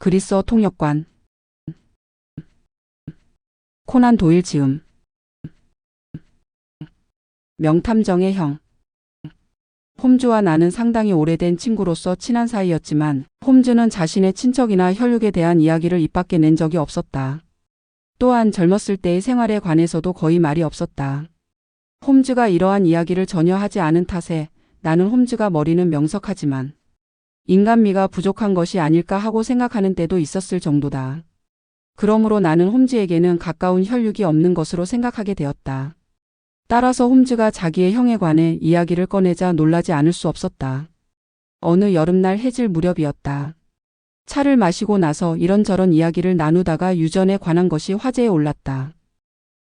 그리스어 통역관. 코난 도일 지음. 명탐정의 형. 홈즈와 나는 상당히 오래된 친구로서 친한 사이였지만 홈즈는 자신의 친척이나 혈육에 대한 이야기를 입 밖에 낸 적이 없었다. 또한 젊었을 때의 생활에 관해서도 거의 말이 없었다. 홈즈가 이러한 이야기를 전혀 하지 않은 탓에 나는 홈즈가 머리는 명석하지만 인간미가 부족한 것이 아닐까 하고 생각하는 때도 있었을 정도다. 그러므로 나는 홈즈에게는 가까운 혈육이 없는 것으로 생각하게 되었다. 따라서 홈즈가 자기의 형에 관해 이야기를 꺼내자 놀라지 않을 수 없었다. 어느 여름날 해질 무렵이었다. 차를 마시고 나서 이런저런 이야기를 나누다가 유전에 관한 것이 화제에 올랐다.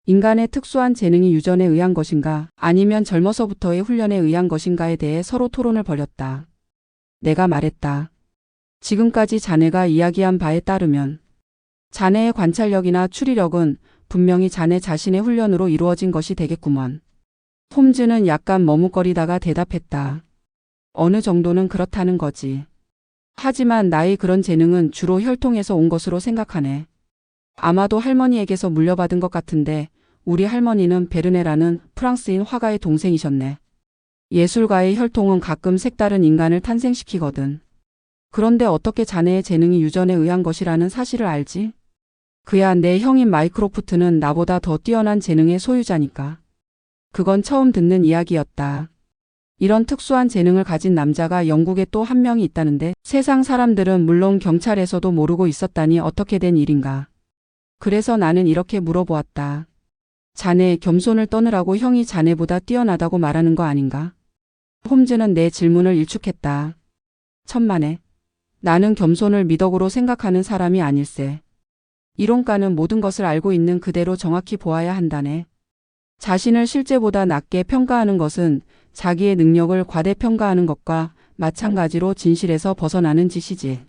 인간의 특수한 재능이 유전에 의한 것인가 아니면 젊어서부터의 훈련에 의한 것인가에 대해 서로 토론을 벌였다. 내가 말했다. 지금까지 자네가 이야기한 바에 따르면 자네의 관찰력이나 추리력은 분명히 자네 자신의 훈련으로 이루어진 것이 되겠구먼. 홈즈는 약간 머뭇거리다가 대답했다. 어느 정도는 그렇다는 거지. 하지만 나의 그런 재능은 주로 혈통에서 온 것으로 생각하네. 아마도 할머니에게서 물려받은 것 같은데 우리 할머니는 베르네라는 프랑스인 화가의 동생이셨네. 예술가의 혈통은 가끔 색다른 인간을 탄생시키거든. 그런데 어떻게 자네의 재능이 유전에 의한 것이라는 사실을 알지? 그야 내 형인 마이크로프트는 나보다 더 뛰어난 재능의 소유자니까. 그건 처음 듣는 이야기였다. 이런 특수한 재능을 가진 남자가 영국에 또 한 명이 있다는데 세상 사람들은 물론 경찰에서도 모르고 있었다니 어떻게 된 일인가. 그래서 나는 이렇게 물어보았다. 자네 겸손을 떠느라고 형이 자네보다 뛰어나다고 말하는 거 아닌가? 홈즈는 내 질문을 일축했다. 천만에. 나는 겸손을 미덕으로 생각하는 사람이 아닐세. 이론가는 모든 것을 알고 있는 그대로 정확히 보아야 한다네. 자신을 실제보다 낮게 평가하는 것은 자기의 능력을 과대평가하는 것과 마찬가지로 진실에서 벗어나는 짓이지.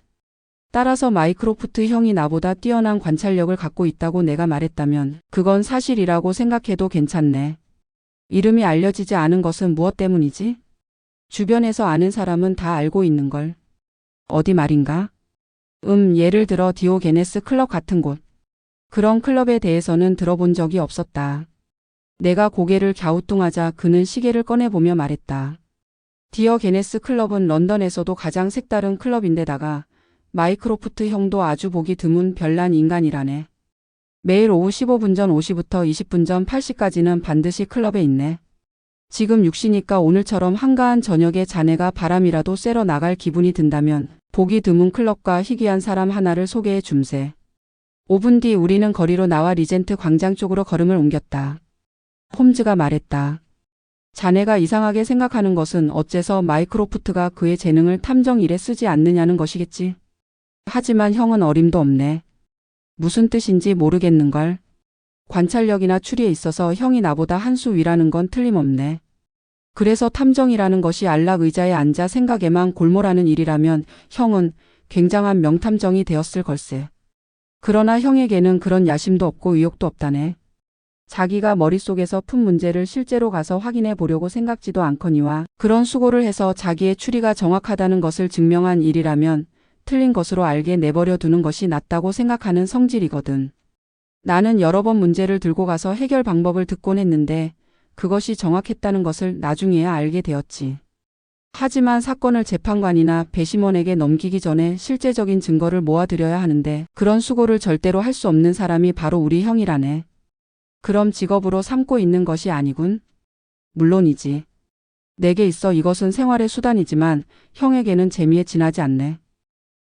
따라서 마이크로프트 형이 나보다 뛰어난 관찰력을 갖고 있다고 내가 말했다면 그건 사실이라고 생각해도 괜찮네. 이름이 알려지지 않은 것은 무엇 때문이지? 주변에서 아는 사람은 다 알고 있는 걸. 어디 말인가? 예를 들어 디오게네스 클럽 같은 곳. 그런 클럽에 대해서는 들어본 적이 없었다. 내가 고개를 갸우뚱하자 그는 시계를 꺼내보며 말했다. 디오게네스 클럽은 런던에서도 가장 색다른 클럽인데다가 마이크로프트 형도 아주 보기 드문 별난 인간이라네. 매일 오후 15분 전 5시부터 20분 전 8시까지는 반드시 클럽에 있네. 지금 6시니까 오늘처럼 한가한 저녁에 자네가 바람이라도 쐬러 나갈 기분이 든다면 보기 드문 클럽과 희귀한 사람 하나를 소개해 줌세. 5분 뒤 우리는 거리로 나와 리젠트 광장 쪽으로 걸음을 옮겼다. 홈즈가 말했다. 자네가 이상하게 생각하는 것은 어째서 마이크로프트가 그의 재능을 탐정 일에 쓰지 않느냐는 것이겠지. 하지만 형은 어림도 없네. 무슨 뜻인지 모르겠는걸. 관찰력이나 추리에 있어서 형이 나보다 한 수 위라는 건 틀림없네. 그래서 탐정이라는 것이 안락 의자에 앉아 생각에만 골몰하는 일이라면 형은 굉장한 명탐정이 되었을 걸세. 그러나 형에게는 그런 야심도 없고 의욕도 없다네. 자기가 머릿속에서 푼 문제를 실제로 가서 확인해 보려고 생각지도 않거니와 그런 수고를 해서 자기의 추리가 정확하다는 것을 증명한 일이라면 틀린 것으로 알게 내버려 두는 것이 낫다고 생각하는 성질이거든. 나는 여러 번 문제를 들고 가서 해결 방법을 듣곤 했는데 그것이 정확했다는 것을 나중에야 알게 되었지. 하지만 사건을 재판관이나 배심원에게 넘기기 전에 실제적인 증거를 모아드려야 하는데 그런 수고를 절대로 할 수 없는 사람이 바로 우리 형이라네. 그럼 직업으로 삼고 있는 것이 아니군? 물론이지. 내게 있어 이것은 생활의 수단이지만 형에게는 재미에 지나지 않네.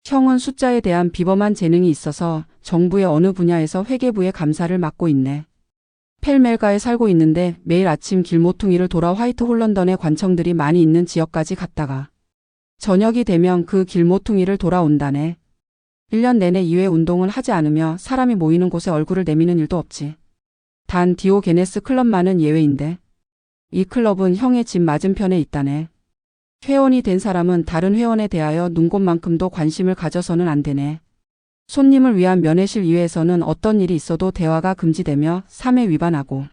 형은 숫자에 대한 비범한 재능이 있어서 정부의 어느 분야에서 회계부의 감사를 맡고 있네. 펠멜가에 살고 있는데 매일 아침 길모퉁이를 돌아 화이트홀 런던의 관청들이 많이 있는 지역까지 갔다가 저녁이 되면 그 길모퉁이를 돌아온다네. 1년 내내 이외 운동을 하지 않으며 사람이 모이는 곳에 얼굴을 내미는 일도 없지. 단 디오게네스 클럽만은 예외인데 이 클럽은 형의 집 맞은편에 있다네. 회원이 된 사람은 다른 회원에 대하여 눈곱만큼도 관심을 가져서는 안 되네. 손님을 위한 면회실 이외에서는 어떤 일이 있어도 대화가 금지되며 3회 위반하고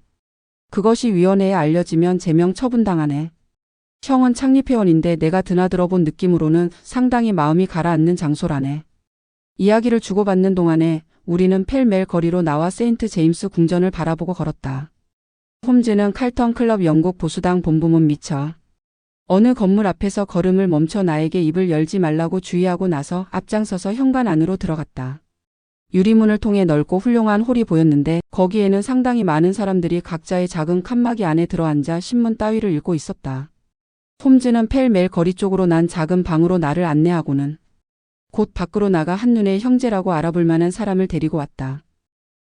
그것이 위원회에 알려지면 제명 처분당하네. 형은 창립회원인데 내가 드나들어 본 느낌으로는 상당히 마음이 가라앉는 장소라네. 이야기를 주고받는 동안에 우리는 펠멜 거리로 나와 세인트 제임스 궁전을 바라보고 걸었다. 홈즈는 칼턴 클럽 영국 보수당 본부문 미처 어느 건물 앞에서 걸음을 멈춰 나에게 입을 열지 말라고 주의하고 나서 앞장서서 현관 안으로 들어갔다. 유리문을 통해 넓고 훌륭한 홀이 보였는데 거기에는 상당히 많은 사람들이 각자의 작은 칸막이 안에 들어앉아 신문 따위를 읽고 있었다. 홈즈는 펠멜 거리 쪽으로 난 작은 방으로 나를 안내하고는 곧 밖으로 나가 한눈에 형제라고 알아볼 만한 사람을 데리고 왔다.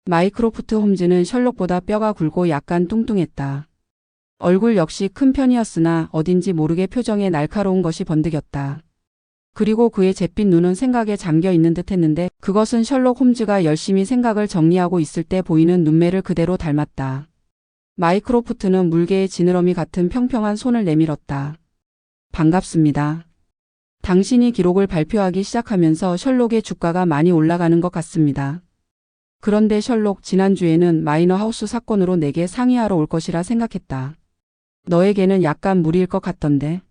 마이크로프트 홈즈는 셜록보다 뼈가 굵고 약간 뚱뚱했다. 얼굴 역시 큰 편이었으나 어딘지 모르게 표정에 날카로운 것이 번득였다. 그리고 그의 잿빛 눈은 생각에 잠겨 있는 듯 했는데 그것은 셜록 홈즈가 열심히 생각을 정리하고 있을 때 보이는 눈매를 그대로 닮았다. 마이크로프트는 물개의 지느러미 같은 평평한 손을 내밀었다. 반갑습니다. 당신이 기록을 발표하기 시작하면서 셜록의 주가가 많이 올라가는 것 같습니다. 그런데 셜록, 지난주에는 마이너 하우스 사건으로 내게 상의하러 올 것이라 생각했다. 너에게는 약간 무리일 것 같던데.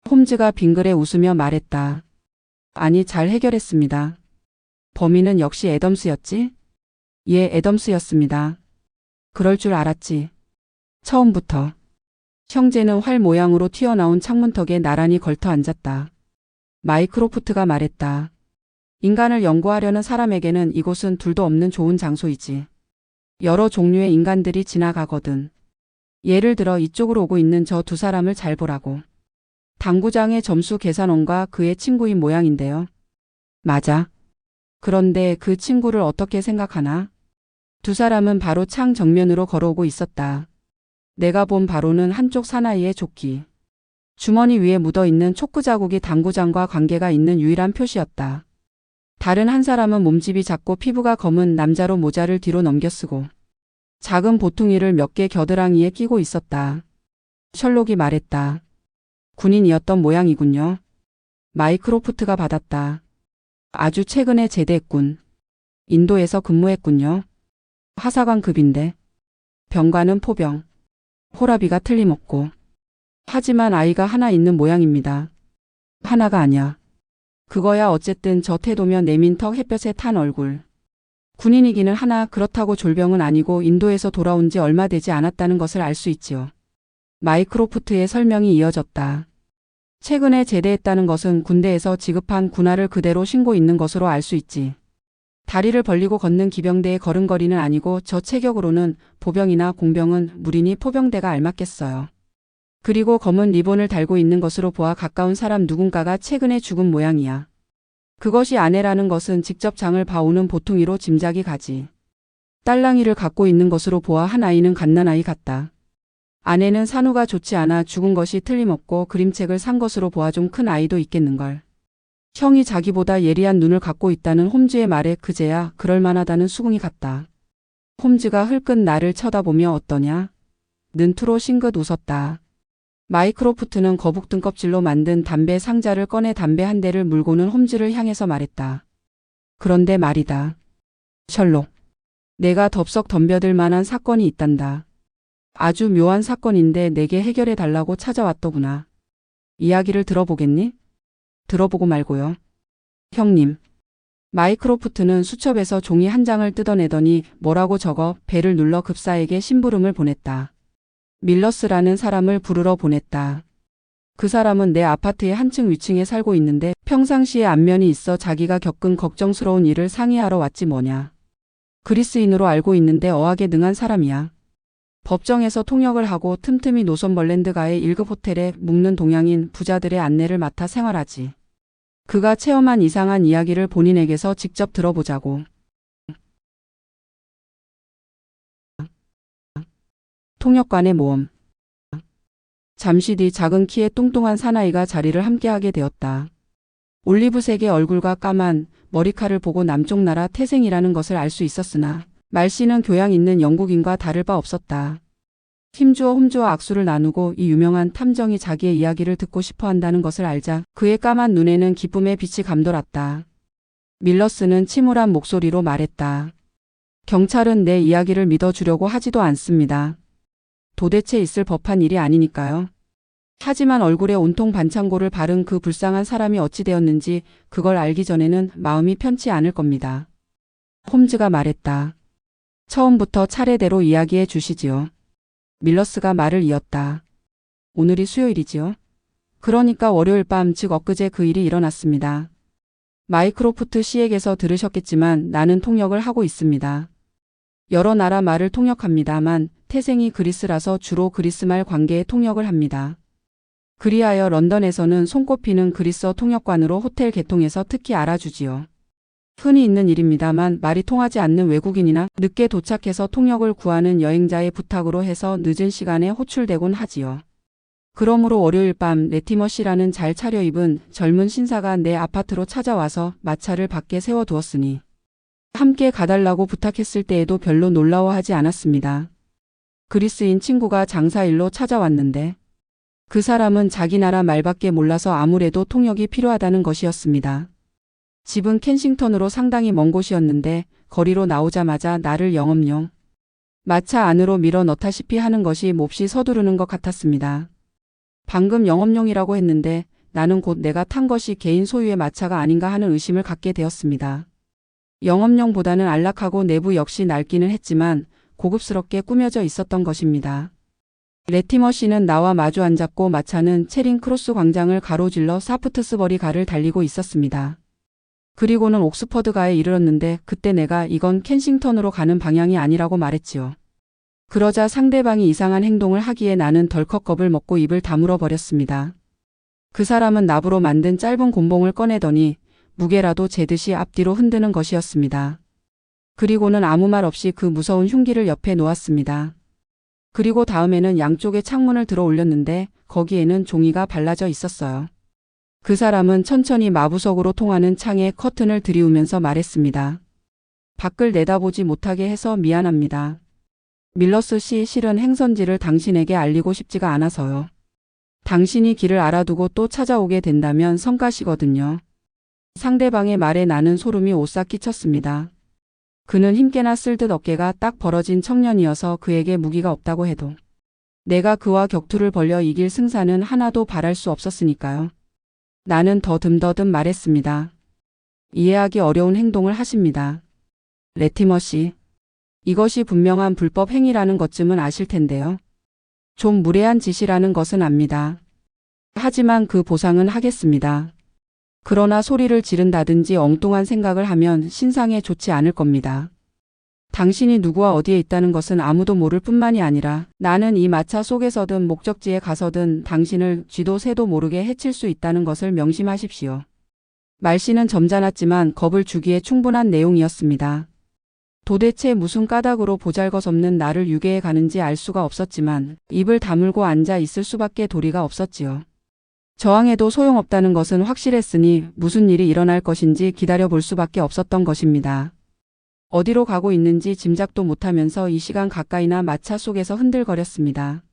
홈즈가 빙그레 웃으며 말했다. 아니, 잘 해결했습니다. 범인은 역시 애덤스였지? 예, 애덤스였습니다. 그럴 줄 알았지. 처음부터. 형제는 활 모양으로 튀어나온 창문턱에 나란히 걸터 앉았다. 마이크로프트가 말했다. 인간을 연구하려는 사람에게는 이곳은 둘도 없는 좋은 장소이지. 여러 종류의 인간들이 지나가거든. 예를 들어 이쪽으로 오고 있는 저 두 사람을 잘 보라고. 당구장의 점수 계산원과 그의 친구인 모양인데요. 맞아. 그런데 그 친구를 어떻게 생각하나? 두 사람은 바로 창 정면으로 걸어오고 있었다. 내가 본 바로는 한쪽 사나이의 조끼. 주머니 위에 묻어있는 초크 자국이 당구장과 관계가 있는 유일한 표시였다. 다른 한 사람은 몸집이 작고 피부가 검은 남자로 모자를 뒤로 넘겨쓰고 작은 보퉁이를 몇 개 겨드랑이에 끼고 있었다. 셜록이 말했다. 군인이었던 모양이군요. 마이크로프트가 받았다. 아주 최근에 제대했군. 인도에서 근무했군요. 하사관급인데. 병과는 포병. 호라비가 틀림없고. 하지만 아이가 하나 있는 모양입니다. 하나가 아니야. 그거야 어쨌든 저 태도면 내민 턱 햇볕에 탄 얼굴. 군인이기는 하나 그렇다고 졸병은 아니고 인도에서 돌아온 지 얼마 되지 않았다는 것을 알 수 있지요. 마이크로프트의 설명이 이어졌다. 최근에 제대했다는 것은 군대에서 지급한 군화를 그대로 신고 있는 것으로 알 수 있지. 다리를 벌리고 걷는 기병대의 걸음걸이는 아니고 저 체격으로는 보병이나 공병은 무리니 포병대가 알맞겠어요. 그리고 검은 리본을 달고 있는 것으로 보아 가까운 사람 누군가가 최근에 죽은 모양이야. 그것이 아내라는 것은 직접 장을 봐오는 보퉁이로 짐작이 가지. 딸랑이를 갖고 있는 것으로 보아 한 아이는 갓난아이 같다. 아내는 산후가 좋지 않아 죽은 것이 틀림없고 그림책을 산 것으로 보아 좀 큰 아이도 있겠는걸. 형이 자기보다 예리한 눈을 갖고 있다는 홈즈의 말에 그제야 그럴만하다는 수긍이 갔다. 홈즈가 흘끗 나를 쳐다보며 어떠냐? 는투로 싱긋 웃었다. 마이크로프트는 거북 등껍질로 만든 담배 상자를 꺼내 담배 한 대를 물고는 홈즈를 향해서 말했다. 그런데 말이다. 셜록. 내가 덥석 덤벼들 만한 사건이 있단다. 아주 묘한 사건인데 내게 해결해 달라고 찾아왔더구나. 이야기를 들어보겠니? 들어보고 말고요. 형님. 마이크로프트는 수첩에서 종이 한 장을 뜯어내더니 뭐라고 적어 배를 눌러 급사에게 심부름을 보냈다. 밀러스라는 사람을 부르러 보냈다. 그 사람은 내 아파트의 한층 위층에 살고 있는데 평상시에 안면이 있어 자기가 겪은 걱정스러운 일을 상의하러 왔지 뭐냐. 그리스인으로 알고 있는데 어학에 능한 사람이야. 법정에서 통역을 하고 틈틈이 노선벌랜드가의 1급 호텔에 묵는 동양인 부자들의 안내를 맡아 생활하지. 그가 체험한 이상한 이야기를 본인에게서 직접 들어보자고. 통역관의 모험. 잠시 뒤 작은 키의 뚱뚱한 사나이가 자리를 함께하게 되었다. 올리브색의 얼굴과 까만 머리칼을 보고 남쪽 나라 태생이라는 것을 알 수 있었으나 말씨는 교양 있는 영국인과 다를 바 없었다. 힘주어 홈즈와 악수를 나누고 이 유명한 탐정이 자기의 이야기를 듣고 싶어 한다는 것을 알자 그의 까만 눈에는 기쁨의 빛이 감돌았다. 밀러스는 침울한 목소리로 말했다. 경찰은 내 이야기를 믿어주려고 하지도 않습니다. 도대체 있을 법한 일이 아니니까요. 하지만 얼굴에 온통 반창고를 바른 그 불쌍한 사람이 어찌 되었는지 그걸 알기 전에는 마음이 편치 않을 겁니다. 홈즈가 말했다. 처음부터 차례대로 이야기해 주시지요. 밀러스가 말을 이었다. 오늘이 수요일이지요. 그러니까 월요일 밤, 즉 엊그제 그 일이 일어났습니다. 마이크로프트 씨에게서 들으셨겠지만 나는 통역을 하고 있습니다. 여러 나라 말을 통역합니다만 태생이 그리스라서 주로 그리스말 관계에 통역을 합니다. 그리하여 런던에서는 손꼽히는 그리스어 통역관으로 호텔 개통에서 특히 알아주지요. 흔히 있는 일입니다만 말이 통하지 않는 외국인이나 늦게 도착해서 통역을 구하는 여행자의 부탁으로 해서 늦은 시간에 호출되곤 하지요. 그러므로 월요일 밤 레티머 씨라는 잘 차려입은 젊은 신사가 내 아파트로 찾아와서 마차를 밖에 세워두었으니 함께 가달라고 부탁했을 때에도 별로 놀라워하지 않았습니다. 그리스인 친구가 장사일로 찾아왔는데 그 사람은 자기 나라 말밖에 몰라서 아무래도 통역이 필요하다는 것이었습니다. 집은 켄싱턴으로 상당히 먼 곳이었는데 거리로 나오자마자 나를 영업용 마차 안으로 밀어 넣다시피 하는 것이 몹시 서두르는 것 같았습니다. 방금 영업용이라고 했는데 나는 곧 내가 탄 것이 개인 소유의 마차가 아닌가 하는 의심을 갖게 되었습니다. 영업용보다는 안락하고 내부 역시 낡기는 했지만 고급스럽게 꾸며져 있었던 것입니다. 레티머 씨는 나와 마주 앉았고 마차는 체링 크로스 광장을 가로질러 사프트스버리 가를 달리고 있었습니다. 그리고는 옥스퍼드가에 이르렀는데 그때 내가 이건 켄싱턴으로 가는 방향이 아니라고 말했지요. 그러자 상대방이 이상한 행동을 하기에 나는 덜컥 겁을 먹고 입을 다물어 버렸습니다. 그 사람은 나부로 만든 짧은 곤봉을 꺼내더니 무게라도 재듯이 앞뒤로 흔드는 것이었습니다. 그리고는 아무 말 없이 그 무서운 흉기를 옆에 놓았습니다. 그리고 다음에는 양쪽에 창문을 들어 올렸는데 거기에는 종이가 발라져 있었어요. 그 사람은 천천히 마부석으로 통하는 창에 커튼을 들이우면서 말했습니다. 밖을 내다보지 못하게 해서 미안합니다. 밀러스 씨, 실은 행선지를 당신에게 알리고 싶지가 않아서요. 당신이 길을 알아두고 또 찾아오게 된다면 성가시거든요. 상대방의 말에 나는 소름이 오싹 끼쳤습니다. 그는 힘께나 쓸듯 어깨가 딱 벌어진 청년이어서 그에게 무기가 없다고 해도 내가 그와 격투를 벌여 이길 승산은 하나도 바랄 수 없었으니까요. 나는 더듬더듬 말했습니다. 이해하기 어려운 행동을 하십니다. 레티머 씨. 이것이 분명한 불법 행위라는 것쯤은 아실 텐데요. 좀 무례한 짓이라는 것은 압니다. 하지만 그 보상은 하겠습니다. 그러나 소리를 지른다든지 엉뚱한 생각을 하면 신상에 좋지 않을 겁니다. 당신이 누구와 어디에 있다는 것은 아무도 모를 뿐만이 아니라 나는 이 마차 속에서든 목적지에 가서든 당신을 쥐도 새도 모르게 해칠 수 있다는 것을 명심하십시오. 말씨는 점잖았지만 겁을 주기에 충분한 내용이었습니다. 도대체 무슨 까닭으로 보잘것없는 나를 유괴해 가는지 알 수가 없었지만 입을 다물고 앉아 있을 수밖에 도리가 없었지요. 저항해도 소용없다는 것은 확실했으니 무슨 일이 일어날 것인지 기다려볼 수밖에 없었던 것입니다. 어디로 가고 있는지 짐작도 못하면서 이 시간 가까이나 마차 속에서 흔들거렸습니다.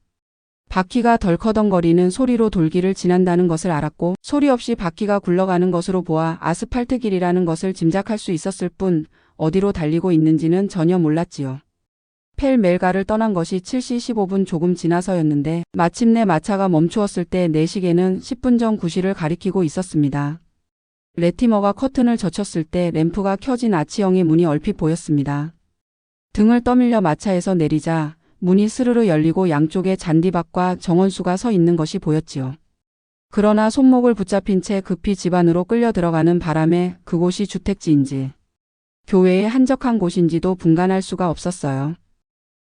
바퀴가 덜커덩거리는 소리로 돌기를 지난다는 것을 알았고 소리 없이 바퀴가 굴러가는 것으로 보아 아스팔트 길이라는 것을 짐작할 수 있었을 뿐 어디로 달리고 있는지는 전혀 몰랐지요. 펠멜가를 떠난 것이 7시 15분 조금 지나서였는데 마침내 마차가 멈추었을 때 내 시계는 10분 전 9시를 가리키고 있었습니다. 레티머가 커튼을 젖혔을 때 램프가 켜진 아치형의 문이 얼핏 보였습니다. 등을 떠밀려 마차에서 내리자 문이 스르르 열리고 양쪽에 잔디밭과 정원수가 서 있는 것이 보였지요. 그러나 손목을 붙잡힌 채 급히 집 안으로 끌려 들어가는 바람에 그곳이 주택지인지 교회의 한적한 곳인지도 분간할 수가 없었어요.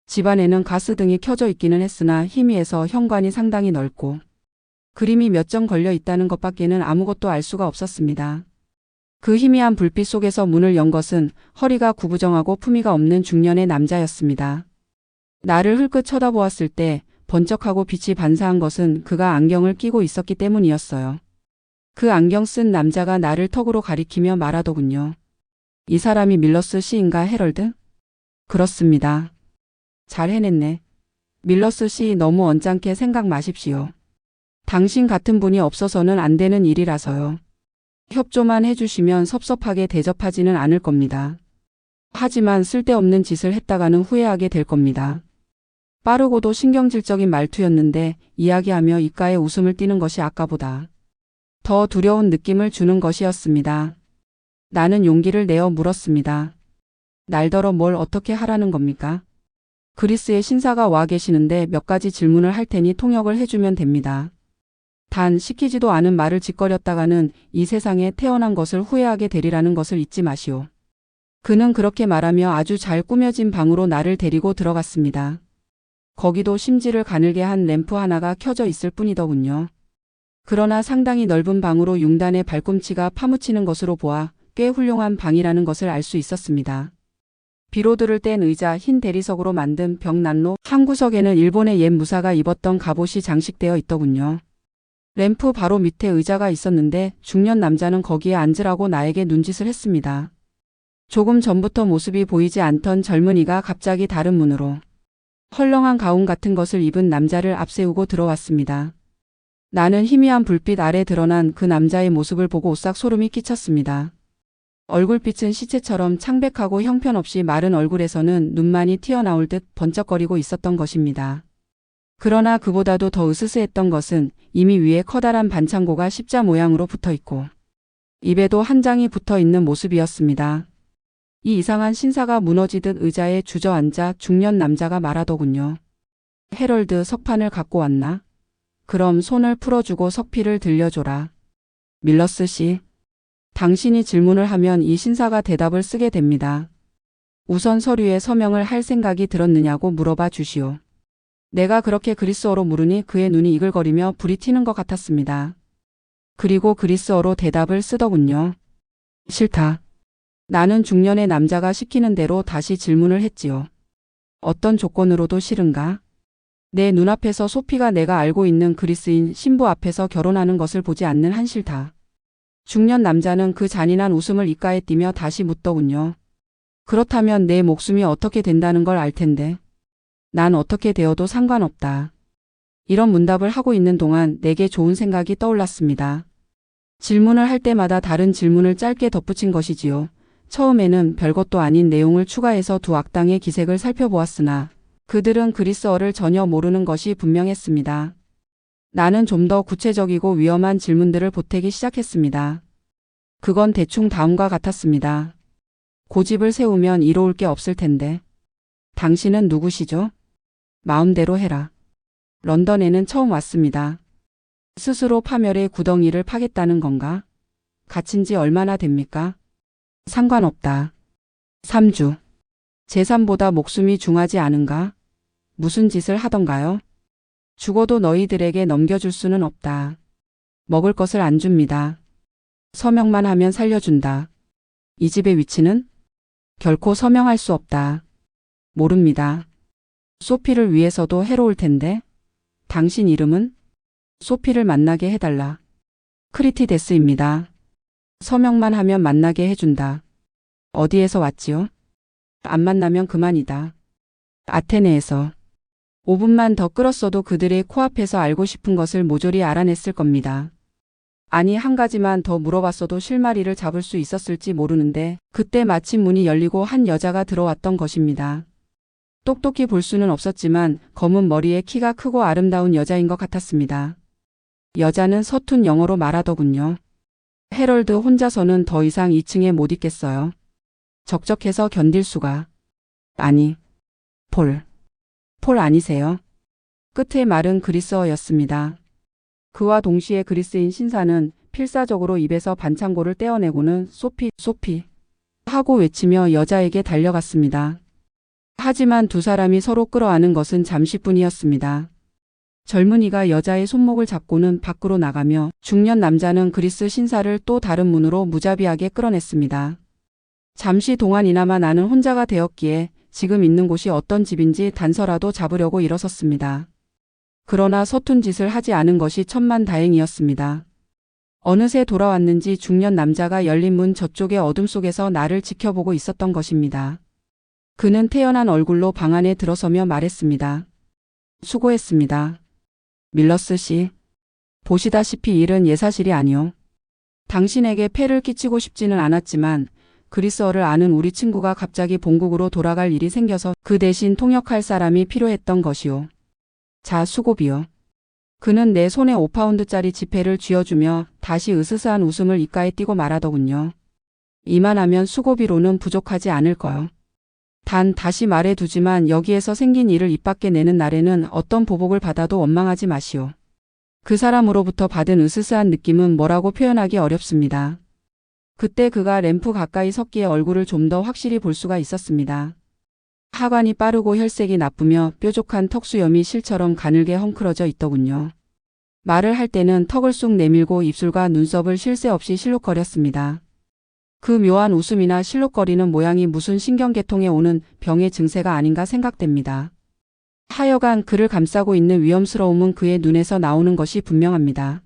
집 안에는 가스등이 켜져 있기는 했으나 희미해서 현관이 상당히 넓고 그림이 몇 점 걸려 있다는 것밖에는 아무것도 알 수가 없었습니다. 그 희미한 불빛 속에서 문을 연 것은 허리가 구부정하고 품위가 없는 중년의 남자였습니다. 나를 흘끗 쳐다보았을 때 번쩍하고 빛이 반사한 것은 그가 안경을 끼고 있었기 때문이었어요. 그 안경 쓴 남자가 나를 턱으로 가리키며 말하더군요. 이 사람이 밀러스 씨인가, 해럴드? 그렇습니다. 잘 해냈네. 밀러스 씨, 너무 언짢게 생각 마십시오. 당신 같은 분이 없어서는 안 되는 일이라서요. 협조만 해주시면 섭섭하게 대접하지는 않을 겁니다. 하지만 쓸데없는 짓을 했다가는 후회하게 될 겁니다. 빠르고도 신경질적인 말투였는데 이야기하며 입가에 웃음을 띠는 것이 아까보다 더 두려운 느낌을 주는 것이었습니다. 나는 용기를 내어 물었습니다. 날더러 뭘 어떻게 하라는 겁니까? 그리스의 신사가 와 계시는데 몇 가지 질문을 할 테니 통역을 해주면 됩니다. 단 시키지도 않은 말을 짓거렸다가는 이 세상에 태어난 것을 후회하게 되리라는 것을 잊지 마시오. 그는 그렇게 말하며 아주 잘 꾸며진 방으로 나를 데리고 들어갔습니다. 거기도 심지를 가늘게 한 램프 하나가 켜져 있을 뿐이더군요. 그러나 상당히 넓은 방으로 융단의 발꿈치가 파묻히는 것으로 보아 꽤 훌륭한 방이라는 것을 알 수 있었습니다. 비로드를 뗀 의자, 흰 대리석으로 만든 벽난로, 한 구석에는 일본의 옛 무사가 입었던 갑옷이 장식되어 있더군요. 램프 바로 밑에 의자가 있었는데 중년 남자는 거기에 앉으라고 나에게 눈짓을 했습니다. 조금 전부터 모습이 보이지 않던 젊은이가 갑자기 다른 문으로 헐렁한 가운 같은 것을 입은 남자를 앞세우고 들어왔습니다. 나는 희미한 불빛 아래 드러난 그 남자의 모습을 보고 오싹 소름이 끼쳤습니다. 얼굴빛은 시체처럼 창백하고 형편없이 마른 얼굴에서는 눈만이 튀어나올 듯 번쩍거리고 있었던 것입니다. 그러나 그보다도 더 으스스했던 것은 이미 위에 커다란 반창고가 십자 모양으로 붙어있고 입에도 한 장이 붙어있는 모습이었습니다. 이 이상한 신사가 무너지듯 의자에 주저앉아 중년 남자가 말하더군요. 헤럴드, 석판을 갖고 왔나? 그럼 손을 풀어주고 석피를 들려줘라. 밀러스 씨, 당신이 질문을 하면 이 신사가 대답을 쓰게 됩니다. 우선 서류에 서명을 할 생각이 들었느냐고 물어봐 주시오. 내가 그렇게 그리스어로 물으니 그의 눈이 이글거리며 불이 튀는 것 같았습니다. 그리고 그리스어로 대답을 쓰더군요. 싫다. 나는 중년의 남자가 시키는 대로 다시 질문을 했지요. 어떤 조건으로도 싫은가? 내 눈앞에서 소피가 내가 알고 있는 그리스인 신부 앞에서 결혼하는 것을 보지 않는 한 싫다. 중년 남자는 그 잔인한 웃음을 입가에 띠며 다시 묻더군요. 그렇다면 내 목숨이 어떻게 된다는 걸 알 텐데. 난 어떻게 되어도 상관없다. 이런 문답을 하고 있는 동안 내게 좋은 생각이 떠올랐습니다. 질문을 할 때마다 다른 질문을 짧게 덧붙인 것이지요. 처음에는 별것도 아닌 내용을 추가해서 두 악당의 기색을 살펴보았으나 그들은 그리스어를 전혀 모르는 것이 분명했습니다. 나는 좀 더 구체적이고 위험한 질문들을 보태기 시작했습니다. 그건 대충 다음과 같았습니다. 고집을 세우면 이로울 게 없을 텐데. 당신은 누구시죠? 마음대로 해라. 런던에는 처음 왔습니다. 스스로 파멸의 구덩이를 파겠다는 건가? 갇힌 지 얼마나 됩니까? 상관없다. 3주. 재산보다 목숨이 중하지 않은가? 무슨 짓을 하던가요? 죽어도 너희들에게 넘겨줄 수는 없다. 먹을 것을 안 줍니다. 서명만 하면 살려준다. 이 집의 위치는? 결코 서명할 수 없다. 모릅니다. 소피를 위해서도 해로울 텐데. 당신 이름은? 소피를 만나게 해달라. 크리티데스입니다. 서명만 하면 만나게 해준다. 어디에서 왔지요? 안 만나면 그만이다. 아테네에서. 5분만 더 끌었어도 그들의 코앞에서 알고 싶은 것을 모조리 알아냈을 겁니다. 아니, 한 가지만 더 물어봤어도 실마리를 잡을 수 있었을지 모르는데 그때 마침 문이 열리고 한 여자가 들어왔던 것입니다. 똑똑히 볼 수는 없었지만 검은 머리에 키가 크고 아름다운 여자인 것 같았습니다. 여자는 서툰 영어로 말하더군요. 헤럴드 혼자서는 더 이상 2층에 못 있겠어요. 적적해서 견딜 수가. 아니, 폴 아니세요? 끝의 말은 그리스어였습니다. 그와 동시에 그리스인 신사는 필사적으로 입에서 반창고를 떼어내고는 소피 하고 외치며 여자에게 달려갔습니다. 하지만 두 사람이 서로 끌어안은 것은 잠시뿐이었습니다. 젊은이가 여자의 손목을 잡고는 밖으로 나가며 중년 남자는 그리스 신사를 또 다른 문으로 무자비하게 끌어냈습니다. 잠시 동안이나마 나는 혼자가 되었기에 지금 있는 곳이 어떤 집인지 단서라도 잡으려고 일어섰습니다. 그러나 서툰 짓을 하지 않은 것이 천만다행이었습니다. 어느새 돌아왔는지 중년 남자가 열린 문 저쪽의 어둠 속에서 나를 지켜보고 있었던 것입니다. 그는 태연한 얼굴로 방 안에 들어서며 말했습니다. 수고했습니다. 밀러스 씨. 보시다시피 일은 예사실이 아니오. 당신에게 폐를 끼치고 싶지는 않았지만 그리스어를 아는 우리 친구가 갑자기 본국으로 돌아갈 일이 생겨서 그 대신 통역할 사람이 필요했던 것이요. 자, 수고비요. 그는 내 손에 5파운드짜리 지폐를 쥐어주며 다시 으스스한 웃음을 입가에 띠고 말하더군요. 이만하면 수고비로는 부족하지 않을 거요. 단 다시 말해두지만 여기에서 생긴 일을 입 밖에 내는 날에는 어떤 보복을 받아도 원망하지 마시오. 그 사람으로부터 받은 으스스한 느낌은 뭐라고 표현하기 어렵습니다. 그때 그가 램프 가까이 섰기에 얼굴을 좀 더 확실히 볼 수가 있었습니다. 하관이 빠르고 혈색이 나쁘며 뾰족한 턱수염이 실처럼 가늘게 헝클어져 있더군요. 말을 할 때는 턱을 쑥 내밀고 입술과 눈썹을 쉴 새 없이 실룩거렸습니다. 그 묘한 웃음이나 실룩거리는 모양이 무슨 신경계통에 오는 병의 증세가 아닌가 생각됩니다. 하여간 그를 감싸고 있는 위험스러움은 그의 눈에서 나오는 것이 분명합니다.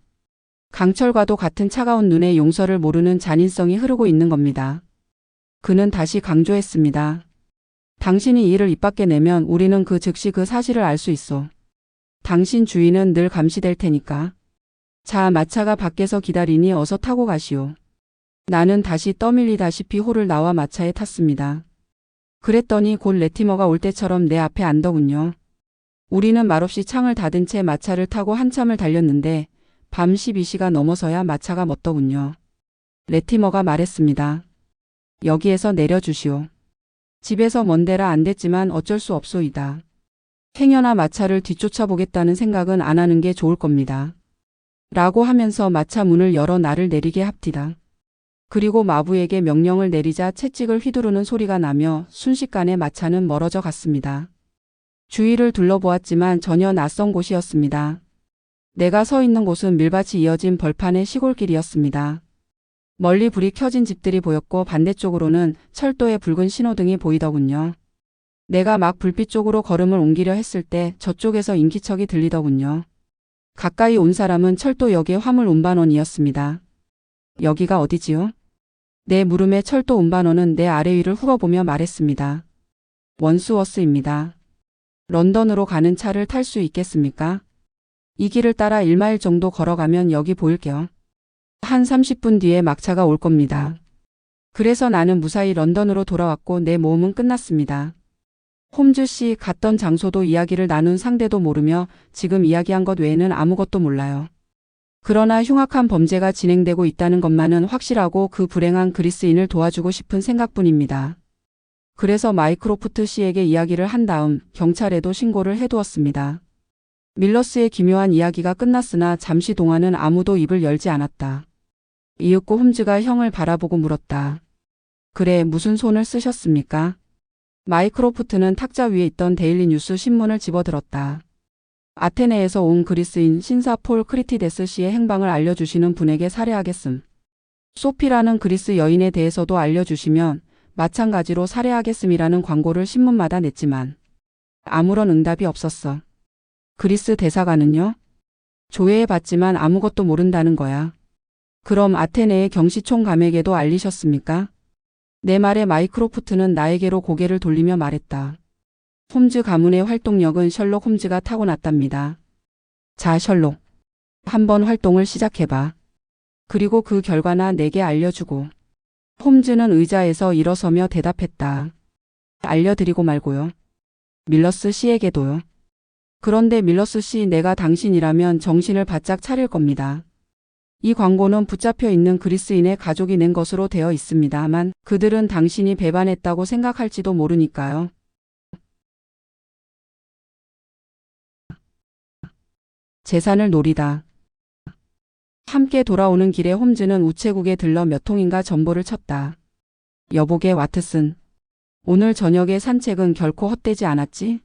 강철과도 같은 차가운 눈에 용서를 모르는 잔인성이 흐르고 있는 겁니다. 그는 다시 강조했습니다. 당신이 이 일을 입 밖에 내면 우리는 그 즉시 그 사실을 알 수 있어. 당신 주인은 늘 감시될 테니까. 자, 마차가 밖에서 기다리니 어서 타고 가시오. 나는 다시 떠밀리다시피 홀을 나와 마차에 탔습니다. 그랬더니 곧 레티머가 올 때처럼 내 앞에 앉더군요. 우리는 말없이 창을 닫은 채 마차를 타고 한참을 달렸는데 밤 12시가 넘어서야 마차가 멎더군요. 레티머가 말했습니다. 여기에서 내려주시오. 집에서 먼 데라 안 됐지만 어쩔 수 없소이다. 행여나 마차를 뒤쫓아 보겠다는 생각은 안 하는 게 좋을 겁니다. 라고 하면서 마차 문을 열어 나를 내리게 합디다. 그리고 마부에게 명령을 내리자 채찍을 휘두르는 소리가 나며 순식간에 마차는 멀어져 갔습니다. 주위를 둘러보았지만 전혀 낯선 곳이었습니다. 내가 서 있는 곳은 밀밭이 이어진 벌판의 시골길이었습니다. 멀리 불이 켜진 집들이 보였고 반대쪽으로는 철도의 붉은 신호등이 보이더군요. 내가 막 불빛 쪽으로 걸음을 옮기려 했을 때 저쪽에서 인기척이 들리더군요. 가까이 온 사람은 철도역의 화물 운반원이었습니다. 여기가 어디지요? 내 물음에 철도 운반원은 내 아래 위를 훑어보며 말했습니다. 원스워스입니다. 런던으로 가는 차를 탈 수 있겠습니까? 이 길을 따라 1마일 정도 걸어가면 여기 보일게요. 한 30분 뒤에 막차가 올 겁니다. 그래서 나는 무사히 런던으로 돌아왔고 내 모험은 끝났습니다. 홈즈 씨 갔던 장소도 이야기를 나눈 상대도 모르며 지금 이야기한 것 외에는 아무것도 몰라요. 그러나 흉악한 범죄가 진행되고 있다는 것만은 확실하고 그 불행한 그리스인을 도와주고 싶은 생각뿐입니다. 그래서 마이크로프트 씨에게 이야기를 한 다음 경찰에도 신고를 해두었습니다. 밀러스의 기묘한 이야기가 끝났으나 잠시 동안은 아무도 입을 열지 않았다. 이윽고 홈즈가 형을 바라보고 물었다. 그래, 무슨 손을 쓰셨습니까? 마이크로프트는 탁자 위에 있던 데일리 뉴스 신문을 집어들었다. 아테네에서 온 그리스인 신사 폴 크리티데스 씨의 행방을 알려주시는 분에게 살해하겠음. 소피라는 그리스 여인에 대해서도 알려주시면 마찬가지로 살해하겠음이라는 광고를 신문마다 냈지만 아무런 응답이 없었어. 그리스 대사관은요? 조회해봤지만 아무것도 모른다는 거야. 그럼 아테네의 경시총감에게도 알리셨습니까? 내 말에 마이크로프트는 나에게로 고개를 돌리며 말했다. 홈즈 가문의 활동력은 셜록 홈즈가 타고났답니다. 자, 셜록. 한번 활동을 시작해봐. 그리고 그 결과나 내게 알려주고. 홈즈는 의자에서 일어서며 대답했다. 알려드리고 말고요. 밀러스 씨에게도요. 그런데 밀러스 씨, 내가 당신이라면 정신을 바짝 차릴 겁니다. 이 광고는 붙잡혀 있는 그리스인의 가족이 낸 것으로 되어 있습니다만 그들은 당신이 배반했다고 생각할지도 모르니까요. 재산을 노리다. 함께 돌아오는 길에 홈즈는 우체국에 들러 몇 통인가 전보를 쳤다. 여보게 와트슨. 오늘 저녁의 산책은 결코 헛되지 않았지?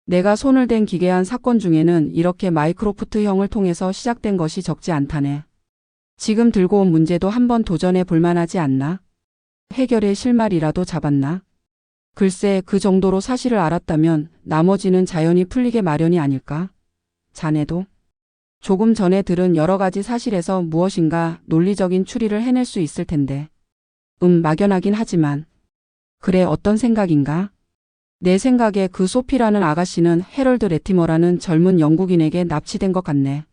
내가 손을 댄 기괴한 사건 중에는 이렇게 마이크로프트 형을 통해서 시작된 것이 적지 않다네. 지금 들고 온 문제도 한번 도전해 볼만하지 않나? 해결의 실마리라도 잡았나? 글쎄, 그 정도로 사실을 알았다면 나머지는 자연히 풀리게 마련이 아닐까? 자네도? 조금 전에 들은 여러 가지 사실에서 무엇인가 논리적인 추리를 해낼 수 있을 텐데. 막연하긴 하지만. 그래, 어떤 생각인가? 내 생각에 그 소피라는 아가씨는 해럴드 레티머라는 젊은 영국인에게 납치된 것 같네.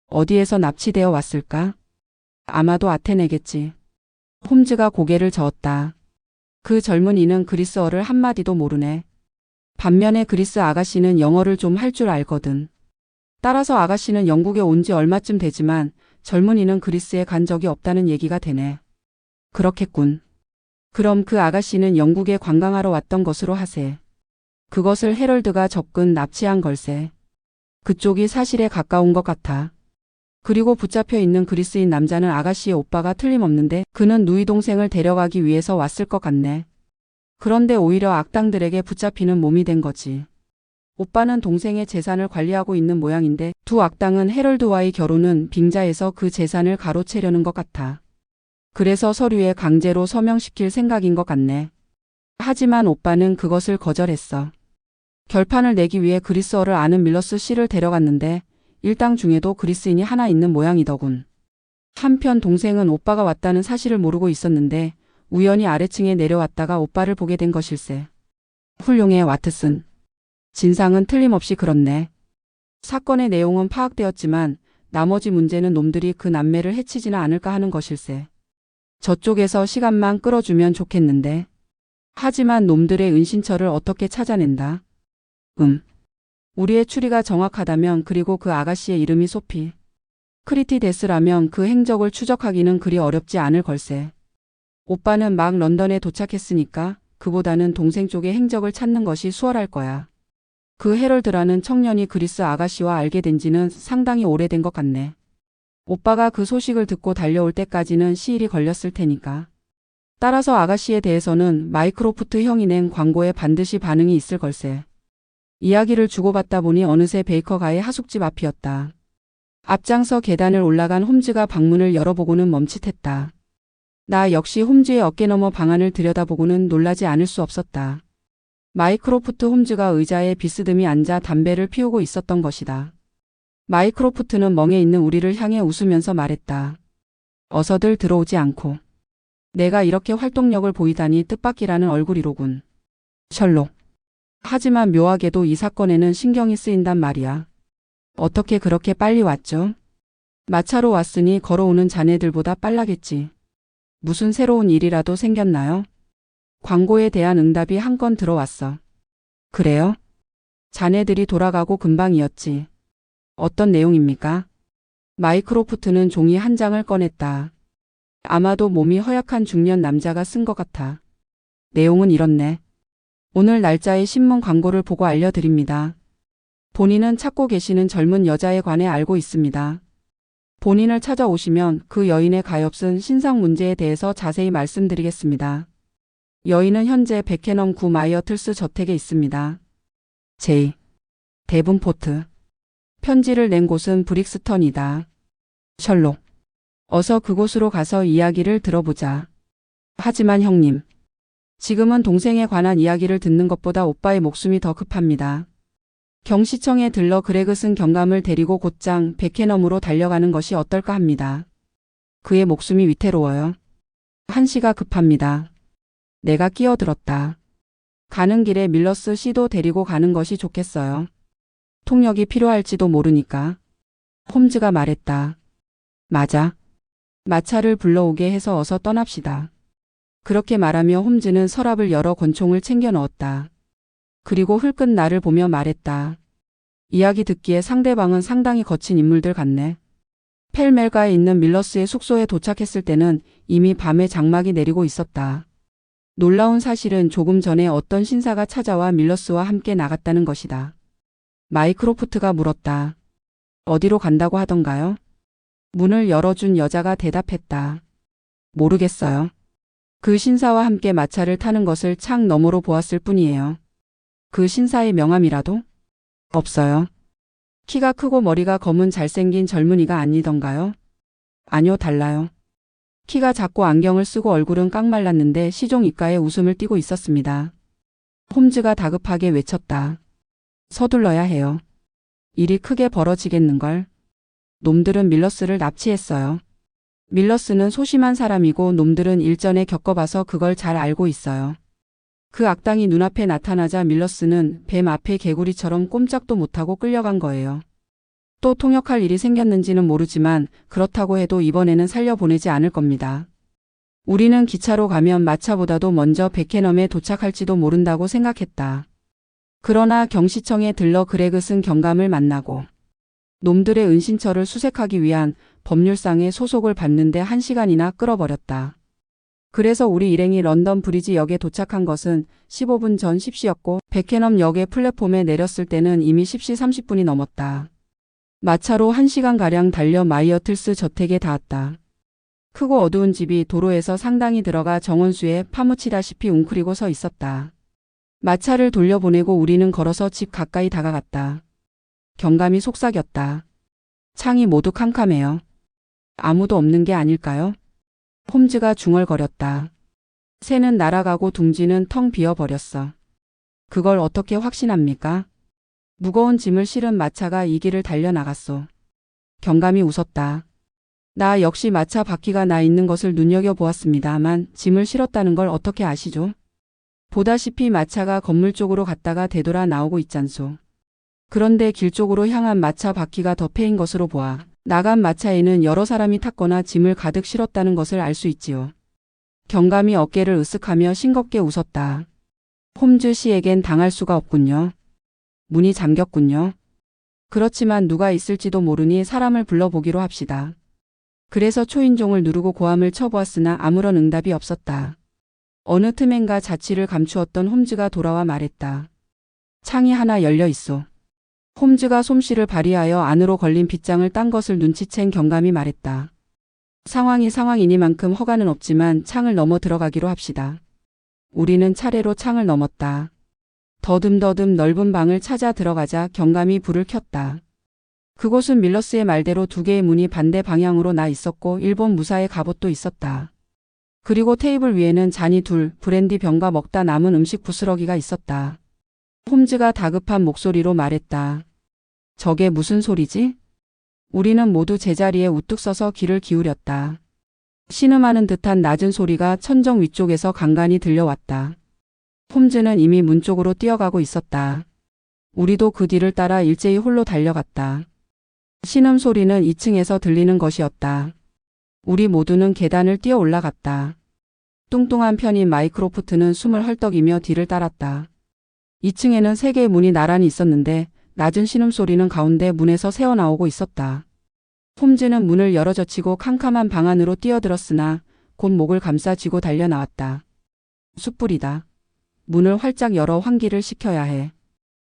어디에서 납치되어 왔을까? 아마도 아테네겠지. 홈즈가 고개를 저었다. 그 젊은이는 그리스어를 한마디도 모르네. 반면에 그리스 아가씨는 영어를 좀 할 줄 알거든. 따라서 아가씨는 영국에 온 지 얼마쯤 되지만 젊은이는 그리스에 간 적이 없다는 얘기가 되네. 그렇겠군. 그럼 그 아가씨는 영국에 관광하러 왔던 것으로 하세. 그것을 헤럴드가 접근 납치한 걸세. 그쪽이 사실에 가까운 것 같아. 그리고 붙잡혀 있는 그리스인 남자는 아가씨의 오빠가 틀림없는데 그는 누이 동생을 데려가기 위해서 왔을 것 같네. 그런데 오히려 악당들에게 붙잡히는 몸이 된 거지. 오빠는 동생의 재산을 관리하고 있는 모양인데 두 악당은 헤럴드와의 결혼은 빙자해서 그 재산을 가로채려는 것 같아. 그래서 서류에 강제로 서명시킬 생각인 것 같네. 하지만 오빠는 그것을 거절했어. 결판을 내기 위해 그리스어를 아는 밀러스 씨를 데려갔는데 일당 중에도 그리스인이 하나 있는 모양이더군. 한편 동생은 오빠가 왔다는 사실을 모르고 있었는데 우연히 아래층에 내려왔다가 오빠를 보게 된 것일세. 훌륭해 와트슨. 진상은 틀림없이 그렇네. 사건의 내용은 파악되었지만 나머지 문제는 놈들이 그 남매를 해치지는 않을까 하는 것일세. 저쪽에서 시간만 끌어주면 좋겠는데. 하지만 놈들의 은신처를 어떻게 찾아낸다? 우리의 추리가 정확하다면 그리고 그 아가씨의 이름이 소피 크리티데스라면 그 행적을 추적하기는 그리 어렵지 않을 걸세. 오빠는 막 런던에 도착했으니까 그보다는 동생 쪽의 행적을 찾는 것이 수월할 거야. 그 헤럴드라는 청년이 그리스 아가씨와 알게 된 지는 상당히 오래된 것 같네. 오빠가 그 소식을 듣고 달려올 때까지는 시일이 걸렸을 테니까. 따라서 아가씨에 대해서는 마이크로프트 형이 낸 광고에 반드시 반응이 있을 걸세. 이야기를 주고받다 보니 어느새 베이커가의 하숙집 앞이었다. 앞장서 계단을 올라간 홈즈가 방문을 열어보고는 멈칫했다. 나 역시 홈즈의 어깨너머 방안을 들여다보고는 놀라지 않을 수 없었다. 마이크로프트 홈즈가 의자에 비스듬히 앉아 담배를 피우고 있었던 것이다. 마이크로프트는 멍에 있는 우리를 향해 웃으면서 말했다. 어서들 들어오지 않고. 내가 이렇게 활동력을 보이다니 뜻밖이라는 얼굴이로군. 셜록. 하지만 묘하게도 이 사건에는 신경이 쓰인단 말이야. 어떻게 그렇게 빨리 왔죠? 마차로 왔으니 걸어오는 자네들보다 빨라겠지. 무슨 새로운 일이라도 생겼나요? 광고에 대한 응답이 한 건 들어왔어. 그래요? 자네들이 돌아가고 금방이었지. 어떤 내용입니까? 마이크로프트는 종이 한 장을 꺼냈다. 아마도 몸이 허약한 중년 남자가 쓴 것 같아. 내용은 이렇네. 오늘 날짜의 신문 광고를 보고 알려드립니다. 본인은 찾고 계시는 젊은 여자에 관해 알고 있습니다. 본인을 찾아오시면 그 여인의 가엾은 신상 문제에 대해서 자세히 말씀드리겠습니다. 여인은 현재 베케넘 구 마이어틀스 저택에 있습니다. J. 데븐포트. 편지를 낸 곳은 브릭스턴이다. 셜록. 어서 그곳으로 가서 이야기를 들어보자. 하지만 형님. 지금은 동생에 관한 이야기를 듣는 것보다 오빠의 목숨이 더 급합니다. 경시청에 들러 그레그슨 경감을 데리고 곧장 베케넘으로 달려가는 것이 어떨까 합니다. 그의 목숨이 위태로워요. 한시가 급합니다. 내가 끼어들었다. 가는 길에 밀러스 씨도 데리고 가는 것이 좋겠어요. 통역이 필요할지도 모르니까. 홈즈가 말했다. 맞아. 마차를 불러오게 해서 어서 떠납시다. 그렇게 말하며 홈즈는 서랍을 열어 권총을 챙겨 넣었다. 그리고 흘끗 나를 보며 말했다. 이야기 듣기에 상대방은 상당히 거친 인물들 같네. 펠멜가에 있는 밀러스의 숙소에 도착했을 때는 이미 밤에 장막이 내리고 있었다. 놀라운 사실은 조금 전에 어떤 신사가 찾아와 밀러스와 함께 나갔다는 것이다. 마이크로프트가 물었다. 어디로 간다고 하던가요? 문을 열어준 여자가 대답했다. 모르겠어요. 그 신사와 함께 마차를 타는 것을 창 너머로 보았을 뿐이에요. 그 신사의 명함이라도? 없어요. 키가 크고 머리가 검은 잘생긴 젊은이가 아니던가요? 아니요, 달라요. 키가 작고 안경을 쓰고 얼굴은 깡말랐는데 시종 입가에 웃음을 띠고 있었습니다. 홈즈가 다급하게 외쳤다. 서둘러야 해요. 일이 크게 벌어지겠는걸. 놈들은 밀러스를 납치했어요. 밀러스는 소심한 사람이고 놈들은 일전에 겪어봐서 그걸 잘 알고 있어요. 그 악당이 눈앞에 나타나자 밀러스는 뱀 앞에 개구리처럼 꼼짝도 못하고 끌려간 거예요. 또 통역할 일이 생겼는지는 모르지만 그렇다고 해도 이번에는 살려보내지 않을 겁니다. 우리는 기차로 가면 마차보다도 먼저 베케넘에 도착할지도 모른다고 생각했다. 그러나 경시청에 들러 그레그슨 경감을 만나고 놈들의 은신처를 수색하기 위한 법률상의 소속을 받는데 1시간이나 끌어버렸다. 그래서 우리 일행이 런던 브리지 역에 도착한 것은 15분 전 10시였고 베케넘 역의 플랫폼에 내렸을 때는 이미 10시 30분이 넘었다. 마차로 1시간가량 달려 마이어틀스 저택에 닿았다. 크고 어두운 집이 도로에서 상당히 들어가 정원수에 파묻히다시피 웅크리고 서 있었다. 마차를 돌려보내고 우리는 걸어서 집 가까이 다가갔다. 경감이 속삭였다. 창이 모두 캄캄해요. 아무도 없는 게 아닐까요? 홈즈가 중얼거렸다. 새는 날아가고 둥지는 텅 비어버렸어. 그걸 어떻게 확신합니까? 무거운 짐을 실은 마차가 이 길을 달려나갔소. 경감이 웃었다. 나 역시 마차 바퀴가 나 있는 것을 눈여겨보았습니다만 짐을 실었다는 걸 어떻게 아시죠? 보다시피 마차가 건물 쪽으로 갔다가 되돌아 나오고 있잖소. 그런데 길 쪽으로 향한 마차 바퀴가 더 패인 것으로 보아 나간 마차에는 여러 사람이 탔거나 짐을 가득 실었다는 것을 알 수 있지요. 경감이 어깨를 으쓱하며 싱겁게 웃었다. 홈즈 씨에겐 당할 수가 없군요. 문이 잠겼군요. 그렇지만 누가 있을지도 모르니 사람을 불러보기로 합시다. 그래서 초인종을 누르고 고함을 쳐보았으나 아무런 응답이 없었다. 어느 틈엔가 자취를 감추었던 홈즈가 돌아와 말했다. 창이 하나 열려 있소. 홈즈가 솜씨를 발휘하여 안으로 걸린 빗장을 딴 것을 눈치챈 경감이 말했다. 상황이 상황이니만큼 허가는 없지만 창을 넘어 들어가기로 합시다. 우리는 차례로 창을 넘었다. 더듬더듬 넓은 방을 찾아 들어가자 경감이 불을 켰다. 그곳은 밀러스의 말대로 2개의 문이 반대 방향으로 나 있었고 일본 무사의 갑옷도 있었다. 그리고 테이블 위에는 잔이 2, 브랜디 병과 먹다 남은 음식 부스러기가 있었다. 홈즈가 다급한 목소리로 말했다. 저게 무슨 소리지? 우리는 모두 제자리에 우뚝 서서 귀를 기울였다. 신음하는 듯한 낮은 소리가 천정 위쪽에서 간간히 들려왔다. 홈즈는 이미 문 쪽으로 뛰어가고 있었다. 우리도 그 뒤를 따라 일제히 홀로 달려갔다. 신음 소리는 2층에서 들리는 것이었다. 우리 모두는 계단을 뛰어 올라갔다. 뚱뚱한 편인 마이크로프트는 숨을 헐떡이며 뒤를 따랐다. 2층에는 3개의 문이 나란히 있었는데 낮은 신음소리는 가운데 문에서 새어나오고 있었다. 홈즈는 문을 열어젖히고 캄캄한 방 안으로 뛰어들었으나 곧 목을 감싸 쥐고 달려나왔다. 숯불이다. 문을 활짝 열어 환기를 시켜야 해.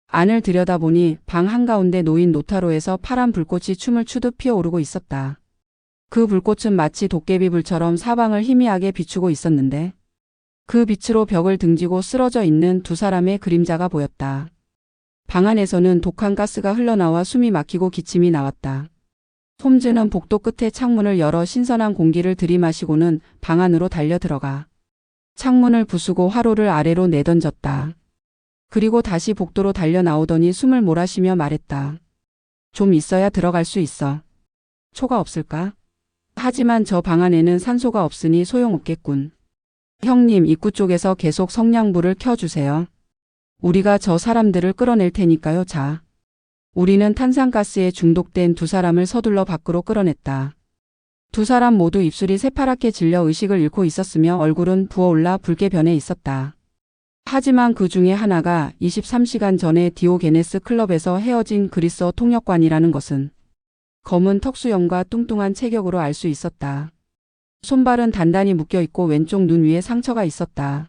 안을 들여다보니 방 한가운데 놓인 노타로에서 파란 불꽃이 춤을 추듯 피어오르고 있었다. 그 불꽃은 마치 도깨비불처럼 사방을 희미하게 비추고 있었는데 그 빛으로 벽을 등지고 쓰러져 있는 2사람의 그림자가 보였다. 방 안에서는 독한 가스가 흘러나와 숨이 막히고 기침이 나왔다. 홈즈는 복도 끝에 창문을 열어 신선한 공기를 들이마시고는 방 안으로 달려들어가 창문을 부수고 화로를 아래로 내던졌다. 그리고 다시 복도로 달려나오더니 숨을 몰아쉬며 말했다. 좀 있어야 들어갈 수 있어. 초가 없을까? 하지만 저 방 안에는 산소가 없으니 소용없겠군. 형님, 입구 쪽에서 계속 성냥불을 켜주세요. 우리가 저 사람들을 끌어낼 테니까요. 자. 우리는 탄산가스에 중독된 2사람을 서둘러 밖으로 끌어냈다. 2사람 모두 입술이 새파랗게 질려 의식을 잃고 있었으며 얼굴은 부어올라 붉게 변해 있었다. 하지만 그 중에 하나가 23시간 전에 디오게네스 클럽에서 헤어진 그리스어 통역관이라는 것은 검은 턱수염과 뚱뚱한 체격으로 알 수 있었다. 손발은 단단히 묶여있고 왼쪽 눈 위에 상처가 있었다.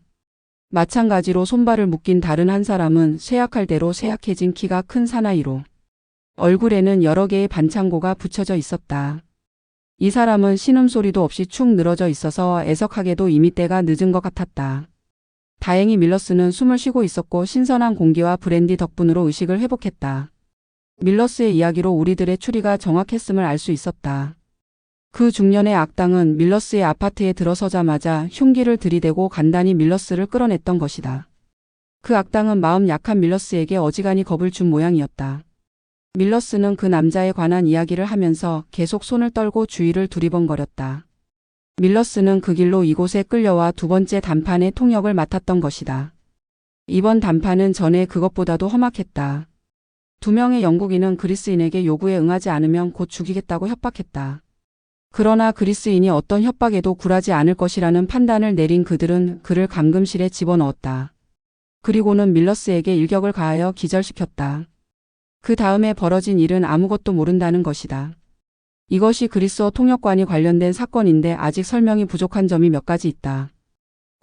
마찬가지로 손발을 묶인 다른 한 사람은 쇠약할 대로 쇠약해진 키가 큰 사나이로 얼굴에는 여러 개의 반창고가 붙여져 있었다. 이 사람은 신음소리도 없이 축 늘어져 있어서 애석하게도 이미 때가 늦은 것 같았다. 다행히 밀러스는 숨을 쉬고 있었고 신선한 공기와 브랜디 덕분으로 의식을 회복했다. 밀러스의 이야기로 우리들의 추리가 정확했음을 알 수 있었다. 그 중년의 악당은 밀러스의 아파트에 들어서자마자 흉기를 들이대고 간단히 밀러스를 끌어냈던 것이다. 그 악당은 마음 약한 밀러스에게 어지간히 겁을 준 모양이었다. 밀러스는 그 남자에 관한 이야기를 하면서 계속 손을 떨고 주위를 두리번거렸다. 밀러스는 그 길로 이곳에 끌려와 2번째 단판의 통역을 맡았던 것이다. 이번 단판은 전에 그것보다도 험악했다. 2명의 영국인은 그리스인에게 요구에 응하지 않으면 곧 죽이겠다고 협박했다. 그러나 그리스인이 어떤 협박에도 굴하지 않을 것이라는 판단을 내린 그들은 그를 감금실에 집어넣었다. 그리고는 밀러스에게 일격을 가하여 기절시켰다. 그 다음에 벌어진 일은 아무것도 모른다는 것이다. 이것이 그리스어 통역관이 관련된 사건인데 아직 설명이 부족한 점이 몇 가지 있다.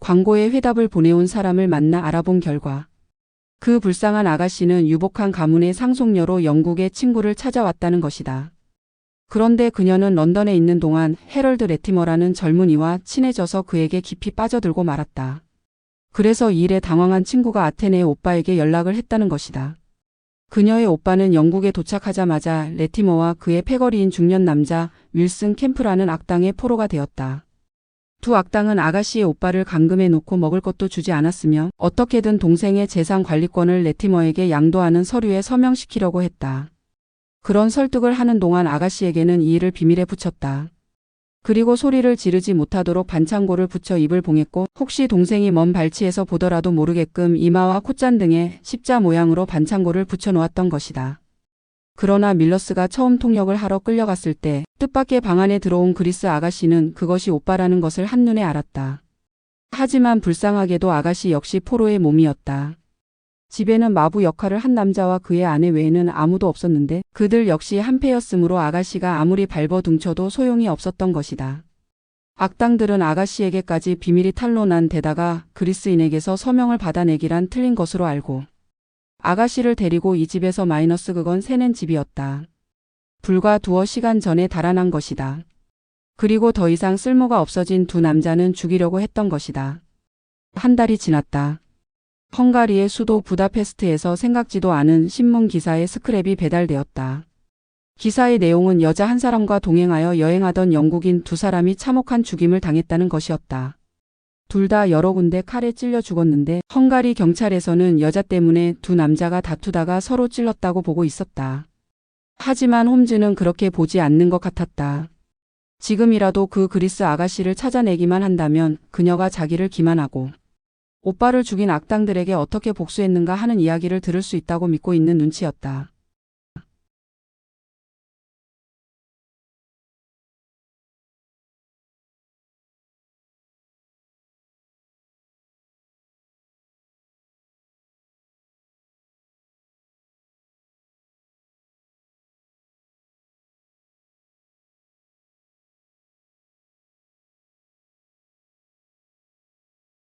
광고에 회답을 보내온 사람을 만나 알아본 결과 그 불쌍한 아가씨는 유복한 가문의 상속녀로 영국의 친구를 찾아왔다는 것이다. 그런데 그녀는 런던에 있는 동안 해럴드 레티머라는 젊은이와 친해져서 그에게 깊이 빠져들고 말았다. 그래서 이 일에 당황한 친구가 아테네의 오빠에게 연락을 했다는 것이다. 그녀의 오빠는 영국에 도착하자마자 레티머와 그의 패거리인 중년 남자 윌슨 캠프라는 악당의 포로가 되었다. 두 악당은 아가씨의 오빠를 감금해 놓고 먹을 것도 주지 않았으며 어떻게든 동생의 재산 관리권을 레티머에게 양도하는 서류에 서명시키려고 했다. 그런 설득을 하는 동안 아가씨에게는 이 일을 비밀에 붙였다. 그리고 소리를 지르지 못하도록 반창고를 붙여 입을 봉했고 혹시 동생이 먼 발치에서 보더라도 모르게끔 이마와 콧잔 등에 십자 모양으로 반창고를 붙여 놓았던 것이다. 그러나 밀러스가 처음 통역을 하러 끌려갔을 때 뜻밖의 방 안에 들어온 그리스 아가씨는 그것이 오빠라는 것을 한눈에 알았다. 하지만 불쌍하게도 아가씨 역시 포로의 몸이었다. 집에는 마부 역할을 한 남자와 그의 아내 외에는 아무도 없었는데 그들 역시 한패였으므로 아가씨가 아무리 발버둥쳐도 소용이 없었던 것이다. 악당들은 아가씨에게까지 비밀이 탄로난 데다가 그리스인에게서 서명을 받아내기란 틀린 것으로 알고 아가씨를 데리고 이 집에서 마이너스 그건 새낸 집이었다. 불과 두어 시간 전에 달아난 것이다. 그리고 더 이상 쓸모가 없어진 두 남자는 죽이려고 했던 것이다. 한 달이 지났다. 헝가리의 수도 부다페스트에서 생각지도 않은 신문 기사에 스크랩이 배달되었다. 기사의 내용은 여자 한 사람과 동행하여 여행하던 영국인 두 사람이 참혹한 죽임을 당했다는 것이었다. 둘 다 여러 군데 칼에 찔려 죽었는데 헝가리 경찰에서는 여자 때문에 두 남자가 다투다가 서로 찔렀다고 보고 있었다. 하지만 홈즈는 그렇게 보지 않는 것 같았다. 지금이라도 그 그리스 아가씨를 찾아내기만 한다면 그녀가 자기를 기만하고 오빠를 죽인 악당들에게 어떻게 복수했는가 하는 이야기를 들을 수 있다고 믿고 있는 눈치였다.